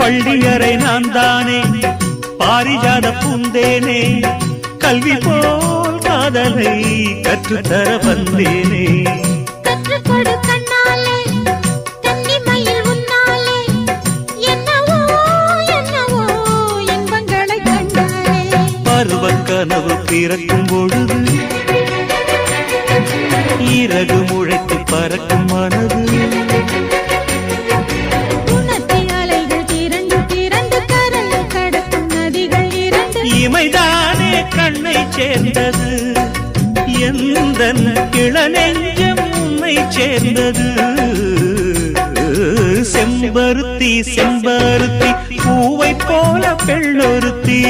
பள்ளியறை நான் தானே பாரிஜாத பூந்தேனே கல்வி போல் காதலை கற்றுத்தர வந்தேனே கற்றுக்கொடு கண்ணாலே கன்னிமயில் உன்னாலே என்னவோ என்னவோ இன்பங்களை கண்டாலே பருவ கனவு பிறக்கும் பொழுது இறகு முளைத்து பறக்கும் மனது இமைதானே கண்ணை சேர்ந்தது எந்தன் இளநெஞ்சம் உன்னை சேர்ந்தது செம்பருத்தி செம்பருத்தி பூவை போல பெண்ணொருத்தி